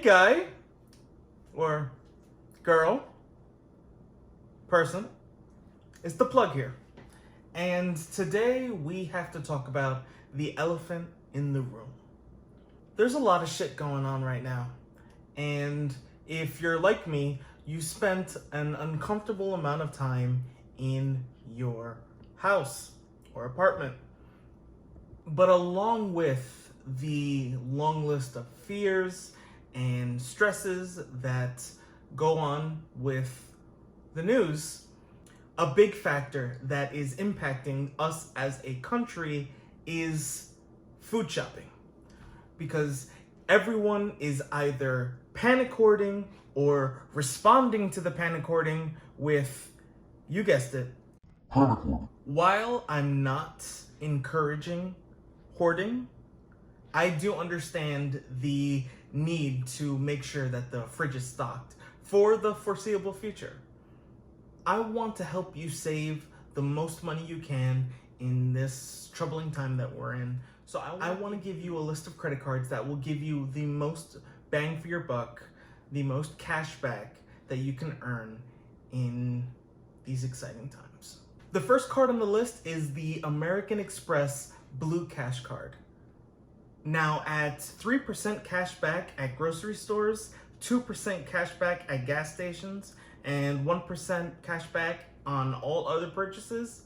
Hey guy, or girl, person, it's the plug here. And today we have to talk about the elephant in the room. There's a lot of shit going on right now. And if you're like me, you spent an uncomfortable amount of time in your house or apartment. But along with the long list of fears and stresses that go on with the news, a big factor that is impacting us as a country is food shopping. Because everyone is either panic hoarding or responding to the panic hoarding with, you guessed it, panic hoarding. While I'm not encouraging hoarding, I do understand the need to make sure that the fridge is stocked for the foreseeable future. I want to help you save the most money you can in this troubling time that we're in. So I want to give you a list of credit cards that will give you the most bang for your buck, the most cash back that you can earn in these exciting times. The first card on the list is the American Express Blue Cash Card. Now at 3% cash back at grocery stores, 2% cash back at gas stations, and 1% cash back on all other purchases,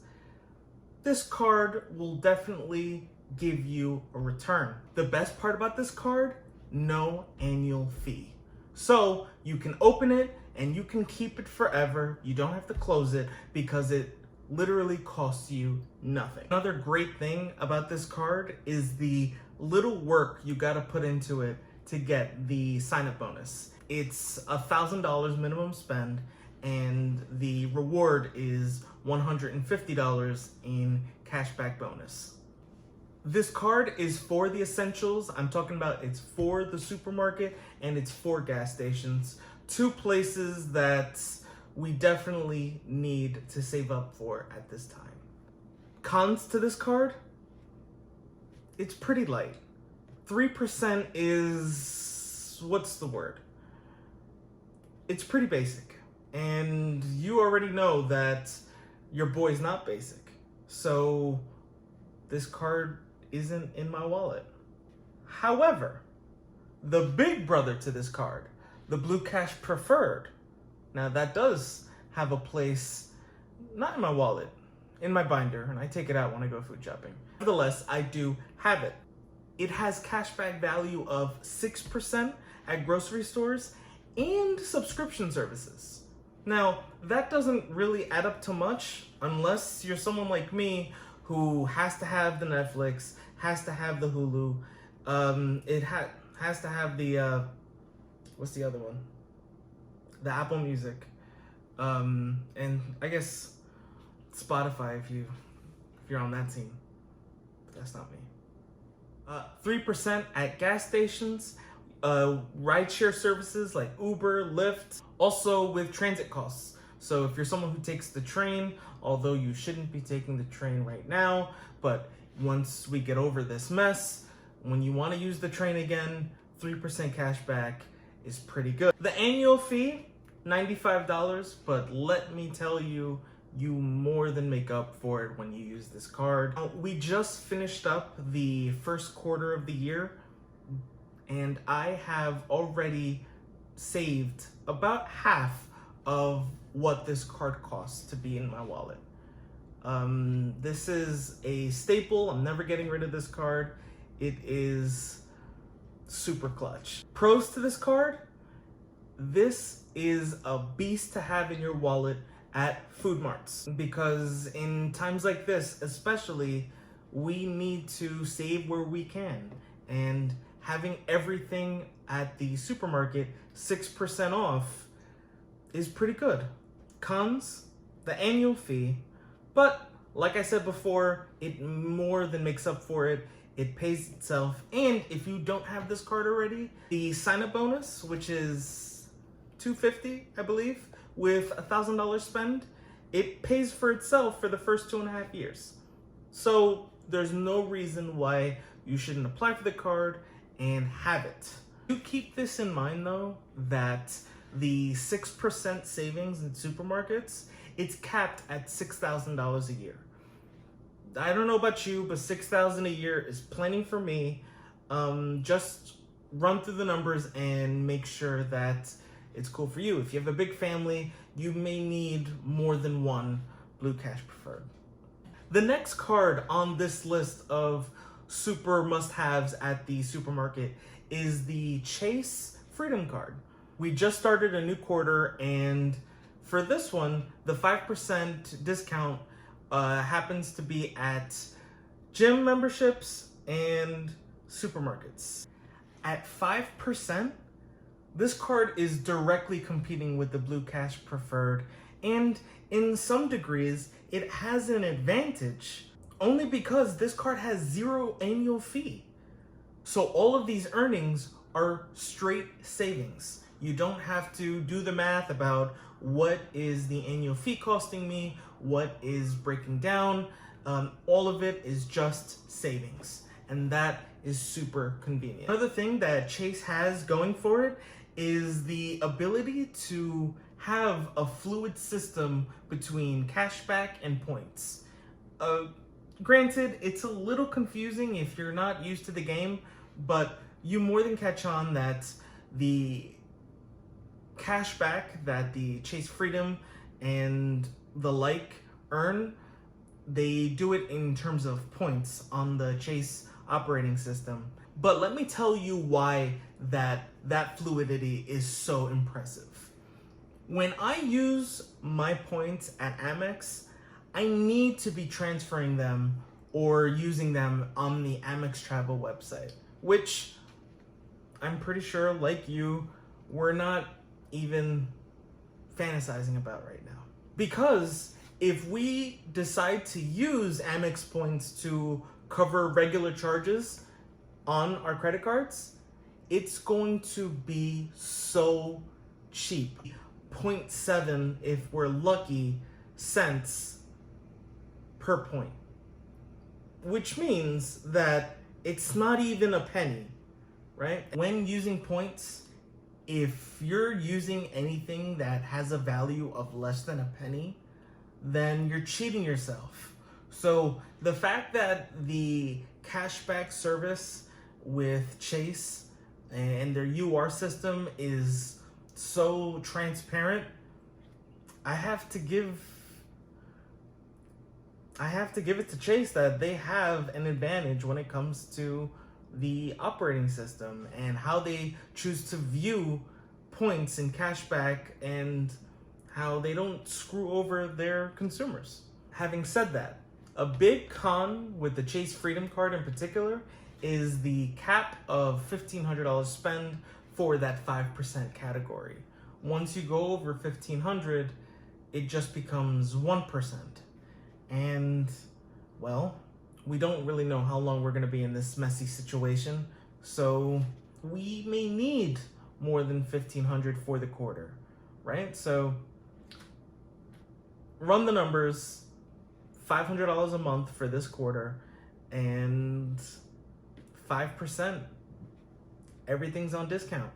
this card will definitely give you a return. The best part about this card, no annual fee. So you can open it and you can keep it forever. You don't have to close it because it literally costs you nothing. Another great thing about this card is the little work you gotta put into it to get the sign-up bonus. It's $1,000 minimum spend, and the reward is $150 in cashback bonus. This card is for the essentials. I'm talking about it's for the supermarket and it's for gas stations. Two places that we definitely need to save up for at this time. Cons to this card? It's pretty light. 3% is, what's the word? It's pretty basic. And you already know that your boy's not basic. So this card isn't in my wallet. However, the big brother to this card, the Blue Cash Preferred, now that does have a place, not in my wallet, in my binder, and I take it out when I go food shopping. Nevertheless, I do have it. It has cashback value of 6% at grocery stores and subscription services. Now, that doesn't really add up to much unless you're someone like me who has to have the Netflix, has to have the Hulu, has to have the, what's the other one? The Apple Music, and I guess Spotify if you're on that team, but that's not me. 3% at gas stations, rideshare services like Uber, Lyft, also with transit costs. So if you're someone who takes the train, although you shouldn't be taking the train right now, but once we get over this mess, when you want to use the train again, 3% cash back is pretty good. The annual fee, $95, but let me tell you, you more than make up for it when you use this card. We just finished up the first quarter of the year, and I have already saved about half of what this card costs to be in my wallet. This is a staple. I'm never getting rid of this card. It is super clutch. Pros to this card: this is a beast to have in your wallet at food marts, because in times like this especially, we need to save where we can, and having everything at the supermarket 6% off is pretty good. Cons: the annual fee, but like I said before, it more than makes up for it. It pays itself, and if you don't have this card already, the sign-up bonus, which is $250, I believe, with $1,000 spend, it pays for itself for the first 2.5 years. So there's no reason why you shouldn't apply for the card and have it. Do keep this in mind though, that the 6% savings in supermarkets, it's capped at $6,000 a year. I don't know about you, but $6,000 a year is plenty for me. Just run through the numbers and make sure that it's cool for you. If you have a big family, you may need more than one Blue Cash Preferred. The next card on this list of super must-haves at the supermarket is the Chase Freedom Card. We just started a new quarter, and for this one, the 5% discount happens to be at gym memberships and supermarkets. At 5%, this card is directly competing with the Blue Cash Preferred, and in some degrees, it has an advantage only because this card has 0 annual fee. So all of these earnings are straight savings. You don't have to do the math about what is the annual fee costing me, what is breaking down. All of it is just savings, and that is super convenient. Another thing that Chase has going for it is the ability to have a fluid system between cashback and points. Granted, it's a little confusing if you're not used to the game, but you more than catch on that the cashback that the Chase Freedom and the like earn, they do it in terms of points on the Chase operating system. But let me tell you why that fluidity is so impressive. When I use my points at Amex, I need to be transferring them or using them on the Amex Travel website, which I'm pretty sure, like you, we're not even fantasizing about right now. Because if we decide to use Amex points to cover regular charges on our credit cards, it's going to be so cheap. 0.7, if we're lucky, cents per point. Which means that it's not even a penny, right? When using points, if you're using anything that has a value of less than a penny, then you're cheating yourself. So the fact that the cashback service with Chase and their UR system is so transparent, I have to give it to Chase that they have an advantage when it comes to the operating system and how they choose to view points and cashback and how they don't screw over their consumers. Having said that, a big con with the Chase Freedom Card in particular is the cap of $1,500 spend for that 5% category. Once you go over $1,500, it just becomes 1%. And, well, we don't really know how long we're gonna be in this messy situation, so we may need more than $1,500 for the quarter, right? So run the numbers, $500 a month for this quarter, and 5%, everything's on discount.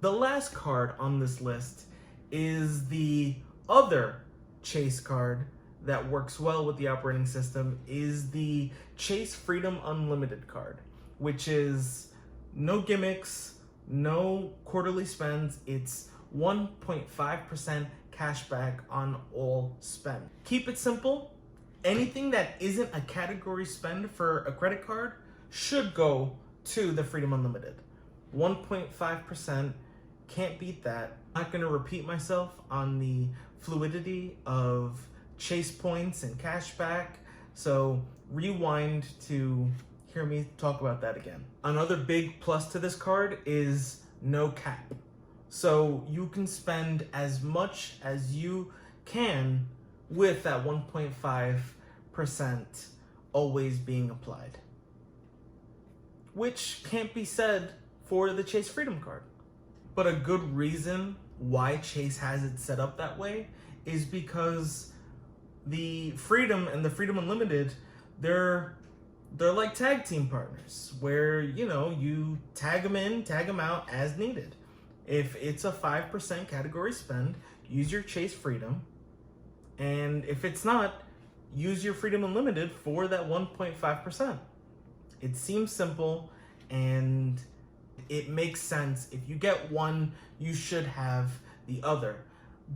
The last card on this list is the other Chase card that works well with the operating system, is the Chase Freedom Unlimited card, which is no gimmicks, no quarterly spends. It's 1.5% cashback on all spend. Keep it simple. Anything that isn't a category spend for a credit card should go to the Freedom Unlimited. 1.5%, can't beat that. I'm not gonna repeat myself on the fluidity of Chase points and cashback, so rewind to hear me talk about that again. Another big plus to this card is no cap. So you can spend as much as you can with that 1.5% always being applied, which can't be said for the Chase Freedom Card. But a good reason why Chase has it set up that way is because the Freedom and the Freedom Unlimited, they're They're like tag team partners where, you tag them in, tag them out as needed. If it's a 5% category spend, use your Chase Freedom. And if it's not, use your Freedom Unlimited for that 1.5%. It seems simple and it makes sense. If you get one, you should have the other.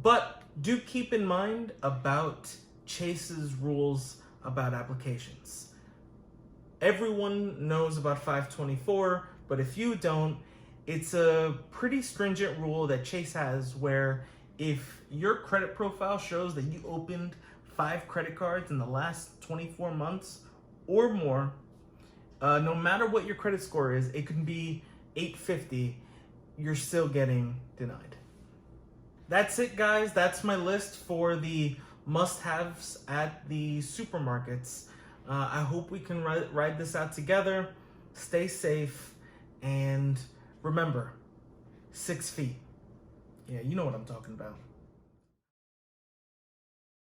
But do keep in mind about Chase's rules about applications. Everyone knows about 524, but if you don't, it's a pretty stringent rule that Chase has where if your credit profile shows that you opened 5 credit cards in the last 24 months or more, no matter what your credit score is, it can be 850, you're still getting denied. That's it, guys. That's my list for the must-haves at the supermarkets. I hope we can ride this out together. Stay safe, and remember, 6 feet. Yeah, you know what I'm talking about.